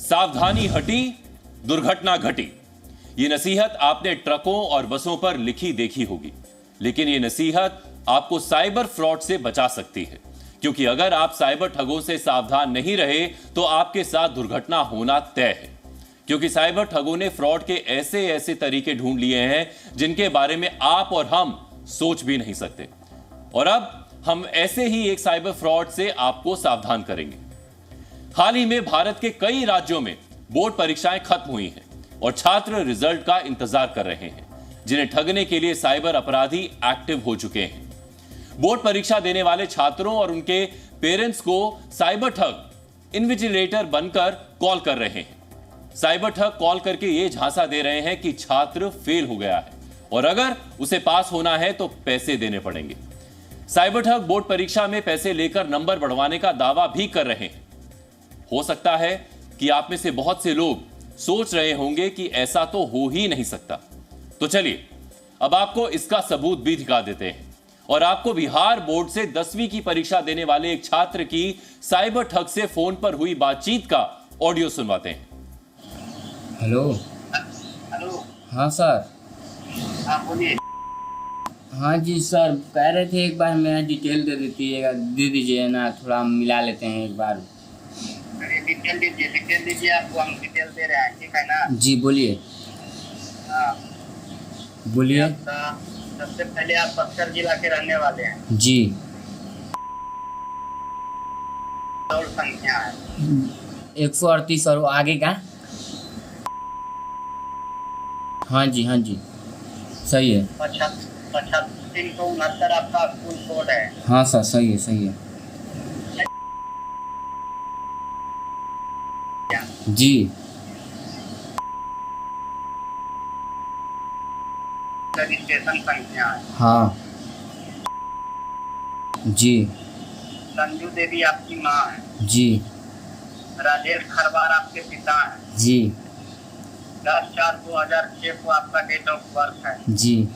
सावधानी हटी, दुर्घटना घटी। ये नसीहत आपने ट्रकों और बसों पर लिखी देखी होगी, लेकिन ये नसीहत आपको साइबर फ्रॉड से बचा सकती है, क्योंकि अगर आप साइबर ठगों से सावधान नहीं रहे तो आपके साथ दुर्घटना होना तय है। क्योंकि साइबर ठगों ने फ्रॉड के ऐसे ऐसे तरीके ढूंढ लिए हैं जिनके बारे में आप और हम सोच भी नहीं सकते। और अब हम ऐसे ही एक साइबर फ्रॉड से आपको सावधान करेंगे। हाल ही में भारत के कई राज्यों में बोर्ड परीक्षाएं खत्म हुई हैं और छात्र रिजल्ट का इंतजार कर रहे हैं, जिन्हें ठगने के लिए साइबर अपराधी एक्टिव हो चुके हैं। बोर्ड परीक्षा देने वाले छात्रों और उनके पेरेंट्स को साइबर ठग इन्विजिलेटर बनकर कॉल कर रहे हैं। साइबर ठग कॉल करके यह झांसा दे रहे हैं कि छात्र फेल हो गया है और अगर उसे पास होना है तो पैसे देने पड़ेंगे। साइबर ठग बोर्ड परीक्षा में पैसे लेकर नंबर बढ़वाने का दावा भी कर रहे हैं। हो सकता है कि आप में से बहुत से लोग सोच रहे होंगे कि ऐसा तो हो ही नहीं सकता। तो चलिए अब आपको इसका सबूत भी दिखा देते हैं और आपको बिहार बोर्ड से 10वीं की परीक्षा देने वाले एक छात्र की साइबर ठग से फोन पर हुई बातचीत का ऑडियो सुनवाते हैं। हेलो। हेलो। हाँ सर। हाँ बोलिए। हाँ जी सर, कह रहे थे एक बार मेरा डिटेल दे दीजिए ना, थोड़ा हम मिला लेते हैं एक बार। अरे डिटेल दीजिए, आपको हम डिटेल दे रहे हैं, ठीक है ना? जी बोलिए। हाँ बोलिए। सबसे पहले आप बक्सर जिला के रहने वाले हैं? जी। और संख्या है 138 और आगे का? हाँ जी सही है। 7569 आपका स्कूल कोड है? हाँ सर सही है जी। रजिस्ट्रेशन संख्या है? हाँ जी। संजू देवी आपकी माँ है? जी। राजेश खरवार आपके पिता हैं? जी। 10/4/2006 को आपका डेट ऑफ बर्थ है? जी।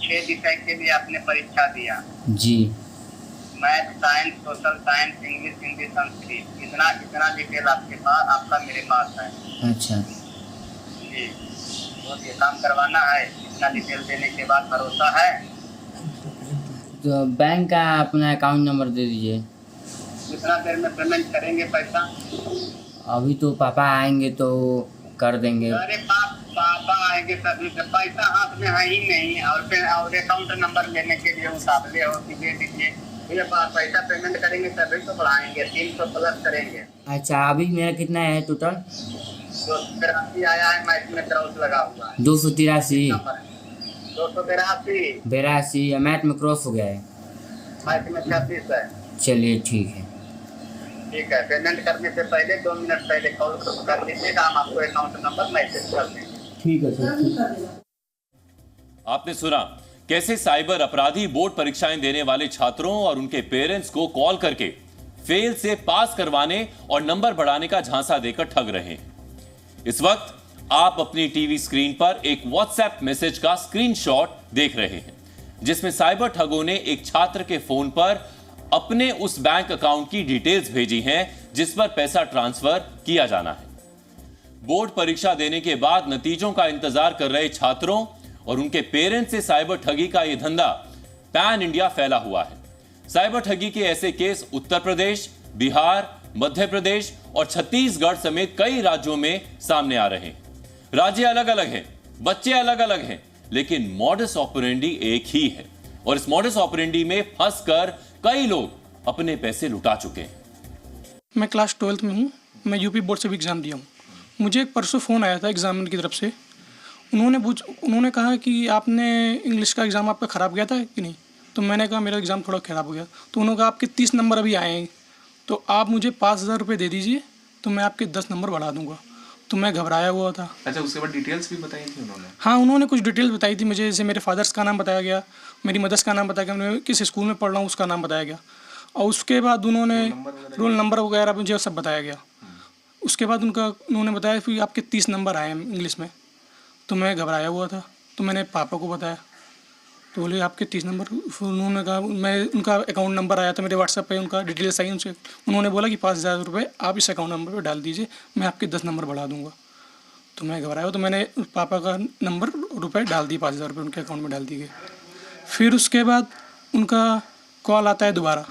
6 विषय के लिए आपने परीक्षा दिया? जी। Math, science, social science, English, Hindi, Sanskrit, इतना डिटेल आपके पास, आपका मेरे पास है। अच्छा जी, तो ये काम करवाना है। इतना डिटेल देने के बाद भरोसा है? तो बैंक का अपना अकाउंट नंबर दे दीजिए। कितना देर में पेमेंट करेंगे पैसा? अभी तो पापा आएंगे तो कर देंगे। अरे पापा आएंगे तभी तो, पैसा हाथ में है ही नहीं। और फिर और अकाउंट नंबर लेने के लिए उतावले हो कि दे दीजिए। ये पैसा पेमेंट करेंगे तभी तो बढ़ाएंगे, 300 प्लस करेंगे। अच्छा, अभी मेरा कितना है टोटल? 283 आया है, मैथ में क्रॉस लगा हुआ है। 283। 282 मैथ में क्रॉस हो गया है। मैथ में 36 है। चलिए ठीक है। पेमेंट करने से पहले 2 मिनट पहले कॉल कर लीजिएगा, हम आपको अकाउंट नंबर मैसेज कर देंगे। ठीक है सर। आपने सुना कैसे साइबर अपराधी बोर्ड परीक्षाएं देने वाले छात्रों और उनके पेरेंट्स को कॉल करके फेल से पास करवाने और नंबर बढ़ाने का झांसा देकर ठग रहे हैं। इस वक्त आप अपनी टीवी स्क्रीन पर एक व्हाट्सएप मैसेज का स्क्रीनशॉट देख रहे हैं, जिसमें साइबर ठगों ने एक छात्र के फोन पर अपने उस बैंक अकाउंट की डिटेल्स भेजी हैं जिस पर पैसा ट्रांसफर किया जाना है। बोर्ड परीक्षा देने के बाद नतीजों का इंतजार कर रहे छात्रों और उनके पेरेंट्स से साइबर ठगी का यह धंधा पैन इंडिया फैला हुआ है। साइबर ठगी के ऐसे केस उत्तर प्रदेश, बिहार, मध्य प्रदेश और छत्तीसगढ़ समेत कई राज्यों में सामने आ रहे हैं। राज्य अलग अलग हैं, बच्चे अलग अलग हैं, लेकिन मॉडस ऑपरेंडी एक ही है और इस मॉडस ऑपरेंडी में फंसकर कई लोग अपने पैसे लुटा चुके हैं। मैं क्लास 12th में हूँ। मैं यूपी बोर्ड से भी एग्ज़ाम दिया हूँ। मुझे एक परसों फ़ोन आया था एग्जामिनर की तरफ से। उन्होंने कहा कि आपने इंग्लिश का एग्ज़ाम आपका ख़राब गया था कि नहीं। तो मैंने कहा मेरा एग्ज़ाम थोड़ा ख़राब हो गया। तो उन्होंने कहा आपके 30 नंबर अभी आए हैं, तो आप मुझे 5000 रुपये दे दीजिए तो मैं आपके 10 नंबर बढ़ा दूँगा। तो मैं घबराया हुआ था। अच्छा, उसके बाद डिटेल्स भी बताई थी उन्होंने? हाँ, उन्होंने कुछ डिटेल्स बताई थी मुझे, जैसे मेरे फादर्स का नाम बताया गया, मेरी मदर्स का नाम बताया गया, मैं किस स्कूल में पढ़ रहा हूँ उसका नाम बताया गया, और उसके बाद उन्होंने रोल नंबर वगैरह मुझे सब बताया गया। उसके बाद उन्होंने बताया कि आपके 30 नंबर आए हैं इंग्लिश में। तो मैं घबराया हुआ था, तो मैंने पापा को बताया। तो बोले आपके 30 नंबर। फिर उन्होंने कहा, मैं उनका अकाउंट नंबर आया था मेरे व्हाट्सएप पे, उनका डिटेल्स आई उनसे। उन्होंने बोला कि 5,000 रुपये आप इस अकाउंट नंबर पे डाल दीजिए, मैं आपके 10 नंबर बढ़ा दूंगा। तो मैं घबराया, तो मैंने पापा का नंबर रुपये डाल दिए, 5,000 रुपये उनके अकाउंट में डाल दिए। फिर उसके बाद उनका कॉल आता है दोबारा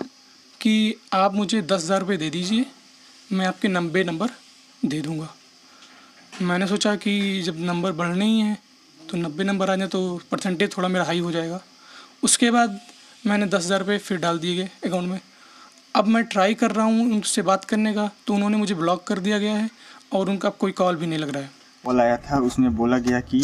कि आप मुझे 10,000 रुपये दे दीजिए, मैं आपके 90 नंबर दे दूँगा। मैंने सोचा कि जब नंबर बढ़ने ही हैं तो 90 नंबर आ जाए तो परसेंटेज थोड़ा मेरा हाई हो जाएगा। उसके बाद मैंने 10,000 रुपये फिर डाल दिए गए अकाउंट में। अब मैं ट्राई कर रहा हूँ उनसे बात करने का, तो उन्होंने मुझे ब्लॉक कर दिया गया है और उनका कोई कॉल भी नहीं लग रहा है। कॉल आया था, उसमें बोला गया कि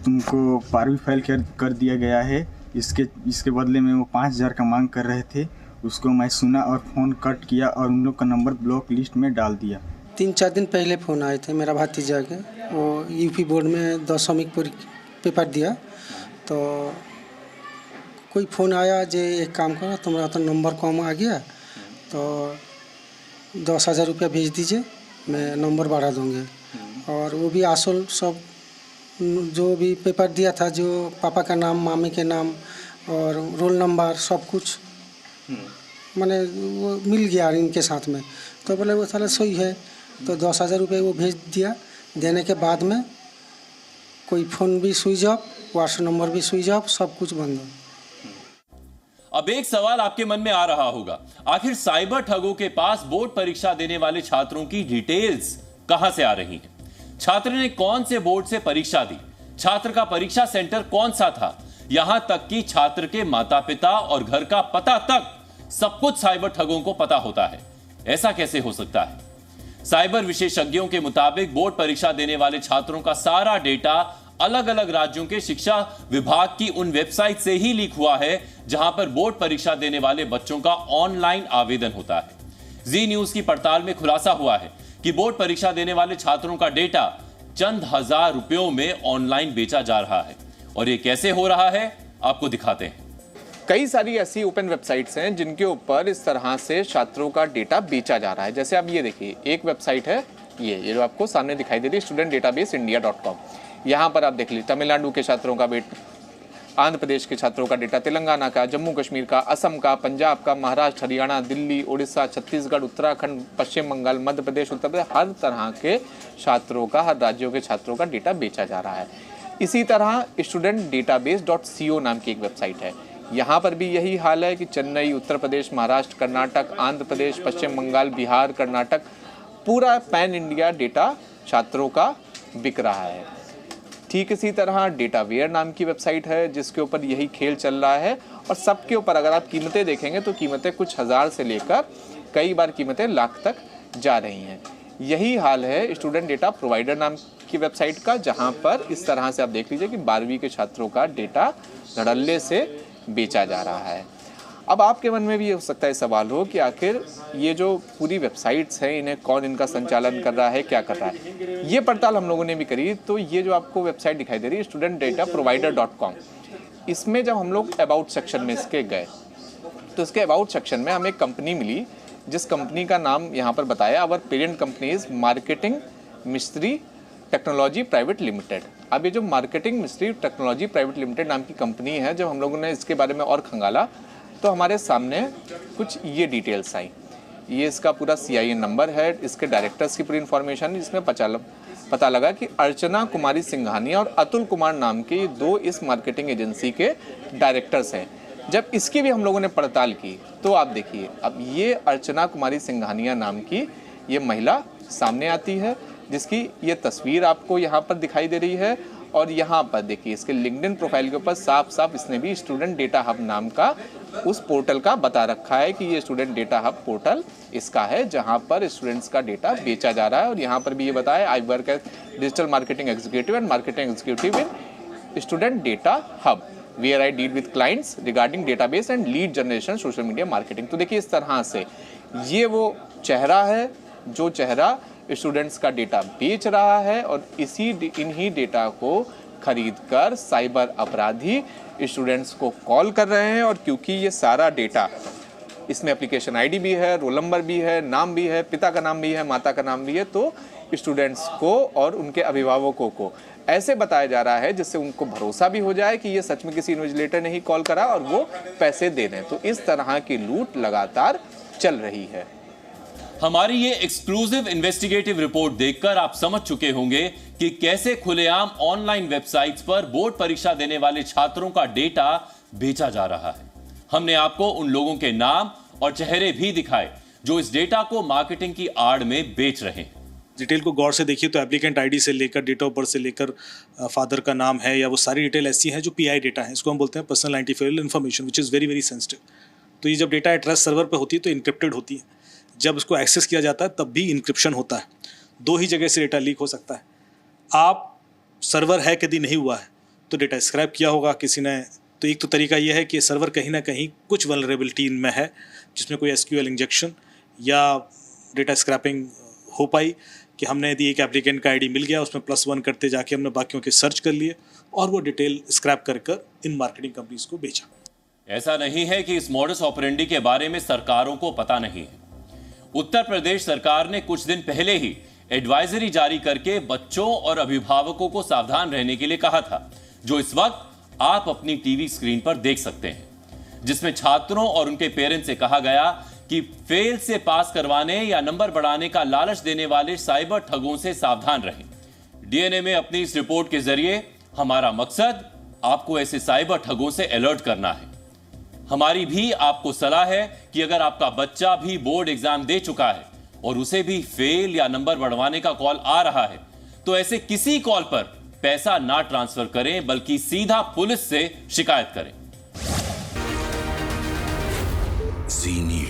तुमको 12वीं फेल कर दिया गया है, इसके बदले में वो 5,000 का मांग कर रहे थे। उसको मैं सुना और फ़ोन कट किया और उन लोग का नंबर ब्लॉक लिस्ट में डाल दिया। 3-4 दिन पहले फ़ोन आए थे मेरा भतीजा के, वो यूपी बोर्ड में 10वीं पेपर दिया, तो कोई फ़ोन आया जे एक काम करो, तुम्हारा तो नंबर कम आ गया, तो 10,000 रुपया भेज दीजिए, मैं नंबर बढ़ा दूँगी। और वो भी आसल सब जो भी पेपर दिया था, जो पापा का नाम, मामी के नाम और रोल नंबर सब कुछ मैंने वो मिल गया इनके साथ में। तो बोले वो साला सही है, तो 10,000 रुपये वो भेज दिया। देने के बाद में कोई फ़ोन भी स्विच ऑफ, व्हाट्सएप नंबर भी स्विच ऑफ, सब कुछ बंद हो। अब एक सवाल आपके मन में आ रहा होगा, आखिर साइबर ठगों के पास बोर्ड परीक्षा देने वाले छात्रों की डिटेल्स कहां से आ रही हैं? छात्र ने कौन से बोर्ड से परीक्षा दी? छात्र का परीक्षा सेंटर कौन सा था? यहां तक कि छात्र के माता पिता और घर का पता तक सब कुछ साइबर ठगों को पता होता है। ऐसा कैसे हो सकता है? साइबर विशेषज्ञों के मुताबिक बोर्ड परीक्षा देने वाले छात्रों का सारा डेटा अलग अलग राज्यों के शिक्षा विभाग की उन वेबसाइट से ही लीक हुआ है जहां पर बोर्ड परीक्षा देने वाले बच्चों का ऑनलाइन आवेदन होता है। जी न्यूज की पड़ताल में खुलासा हुआ है कि बोर्ड परीक्षा देने वाले छात्रों का डेटा चंद हजार रुपयों में ऑनलाइन बेचा जा रहा है। और ये कैसे हो रहा है, आपको दिखाते हैं। कई सारी ऐसी ओपन वेबसाइट्स हैं जिनके ऊपर इस तरह से छात्रों का डेटा बेचा जा रहा है। जैसे आप ये देखिए, एक वेबसाइट है ये जो आपको सामने दिखाई दे रही है, studentdatabaseIndia.com। यहाँ पर आप देख लीजिए, तमिलनाडु के छात्रों का आंध्र प्रदेश के छात्रों का डेटा, तेलंगाना का, जम्मू कश्मीर का, असम का, पंजाब का, महाराष्ट्र, हरियाणा, दिल्ली, उड़ीसा, छत्तीसगढ़, उत्तराखंड, पश्चिम बंगाल, मध्य प्रदेश, उत्तर प्रदेश, हर तरह के छात्रों का, हर राज्यों के छात्रों का डेटा बेचा जा रहा है। इसी तरह studentdatabase.co नाम की एक वेबसाइट है, यहाँ पर भी यही हाल है कि चेन्नई, उत्तर प्रदेश, महाराष्ट्र, कर्नाटक, आंध्र प्रदेश, पश्चिम बंगाल, बिहार, कर्नाटक, पूरा पैन इंडिया डेटा छात्रों का बिक रहा है। ठीक इसी तरह डेटावेयर नाम की वेबसाइट है जिसके ऊपर यही खेल चल रहा है, और सबके ऊपर अगर आप कीमतें देखेंगे तो कीमतें कुछ हज़ार से लेकर कई बार कीमतें लाख तक जा रही हैं। यही हाल है स्टूडेंट डेटा प्रोवाइडर नाम की वेबसाइट का, जहां पर इस तरह से आप देख लीजिए कि 12वीं के छात्रों का डेटा धड़ल्ले से बेचा जा रहा है। अब आपके मन में भी हो सकता है सवाल हो कि आखिर ये जो पूरी वेबसाइट्स हैं इन्हें कौन इनका संचालन कर रहा है, क्या कर रहा है। ये पड़ताल हम लोगों ने भी करी, तो ये जो आपको वेबसाइट दिखाई दे रही है studentdataprovider.com, इसमें जब हम लोग अबाउट सेक्शन में इसके गए तो इसके अबाउट सेक्शन में हमें एक कंपनी मिली जिस कंपनी का नाम यहाँ पर बताया, अवर पेरेंट कंपनी इज मार्केटिंग मिस्त्री टेक्नोलॉजी प्राइवेट लिमिटेड। अब ये जो मार्केटिंग मिस्त्री टेक्नोलॉजी प्राइवेट लिमिटेड नाम की कंपनी है, जब हम लोगों ने इसके बारे में और खंगाला तो हमारे सामने कुछ ये डिटेल्स आई। ये इसका पूरा CIN नंबर है, इसके डायरेक्टर्स की पूरी इन्फॉर्मेशन, जिसमें पता लगा कि अर्चना कुमारी सिंघानिया और अतुल कुमार नाम के ये दो इस मार्केटिंग एजेंसी के डायरेक्टर्स हैं। जब इसकी भी हम लोगों ने पड़ताल की तो आप देखिए, अब ये अर्चना कुमारी सिंघानिया नाम की ये महिला सामने आती है, जिसकी ये तस्वीर आपको यहाँ पर दिखाई दे रही है। और यहाँ पर देखिए इसके लिंक्डइन प्रोफाइल के ऊपर साफ साफ इसने भी स्टूडेंट डेटा हब नाम का उस पोर्टल का बता रखा है कि ये स्टूडेंट डेटा हब पोर्टल इसका है, जहाँ पर स्टूडेंट्स का डेटा बेचा जा रहा है। और यहाँ पर भी ये बताया, I work as digital marketing executive and marketing executive in student data hub, where I deal with clients regarding database and lead generation social media marketing. तो देखिए इस तरह से ये वो चेहरा है जो चेहरा स्टूडेंट्स का डेटा बेच रहा है, और इन्हीं डेटा को खरीदकर साइबर अपराधी स्टूडेंट्स को कॉल कर रहे हैं। और क्योंकि ये सारा डेटा इसमें एप्लीकेशन आईडी भी है, रोल नंबर भी है, नाम भी है, पिता का नाम भी है, माता का नाम भी है। तो स्टूडेंट्स को और उनके अभिभावकों को ऐसे बताया जा रहा है जिससे उनको भरोसा भी हो जाए कि ये सच में किसी इन्विजिलेटर ने ही कॉल करा और वो पैसे दे दें। तो इस तरह की लूट लगातार चल रही है। हमारी ये एक्सक्लूसिव इन्वेस्टिगेटिव रिपोर्ट देखकर आप समझ चुके होंगे कि कैसे खुलेआम ऑनलाइन वेबसाइट्स पर बोर्ड परीक्षा देने वाले छात्रों का डेटा बेचा जा रहा है। हमने आपको उन लोगों के नाम और चेहरे भी दिखाए जो इस डेटा को मार्केटिंग की आड़ में बेच रहे हैं। डिटेल को गौर से देखिए तो एप्लीकेंट आईडी से लेकर डेट ऑफ बर्थ से लेकर फादर का नाम है या वो सारी डिटेल ऐसी हैं जो पीआई डेटा है। इसको हम बोलते हैं personal identifiable information which is very very sensitive. तो ये जब डेटा एट रेस्ट सर्वर पर होती है तो इनक्रिप्टेड होती है। जब इसको एक्सेस किया जाता है तब भी इनक्रिप्शन होता है। दो ही जगह से डेटा लीक हो सकता है। आप सर्वर हैक यदि नहीं हुआ है तो डेटा स्क्रैप किया होगा किसी ने। तो एक तो तरीका यह है कि सर्वर कहीं ना कहीं कुछ वल्नरेबिलिटी इनमें है जिसमें कोई एसक्यूएल इंजेक्शन या डेटा स्क्रैपिंग हो पाई कि हमने यदि एक एप्लीकेंट का आईडी मिल गया उसमें +1 करते जाके हमने बाकियों के सर्च कर लिए और वो डिटेल स्क्रैप कर इन मार्केटिंग कंपनीज को बेचा। ऐसा नहीं है कि इस मॉडस ऑपरेंडी के बारे में सरकारों को पता नहीं है। उत्तर प्रदेश सरकार ने कुछ दिन पहले ही एडवाइजरी जारी करके बच्चों और अभिभावकों को सावधान रहने के लिए कहा था, जो इस वक्त आप अपनी टीवी स्क्रीन पर देख सकते हैं, जिसमें छात्रों और उनके पेरेंट्स से कहा गया कि फेल से पास करवाने या नंबर बढ़ाने का लालच देने वाले साइबर ठगों से सावधान रहें। डीएनए में अपनी इस रिपोर्ट के जरिए हमारा मकसद आपको ऐसे साइबर ठगों से अलर्ट करना है। हमारी भी आपको सलाह है कि अगर आपका बच्चा भी बोर्ड एग्जाम दे चुका है और उसे भी फेल या नंबर बढ़वाने का कॉल आ रहा है तो ऐसे किसी कॉल पर पैसा ना ट्रांसफर करें, बल्कि सीधा पुलिस से शिकायत करें। जी न्यूज़।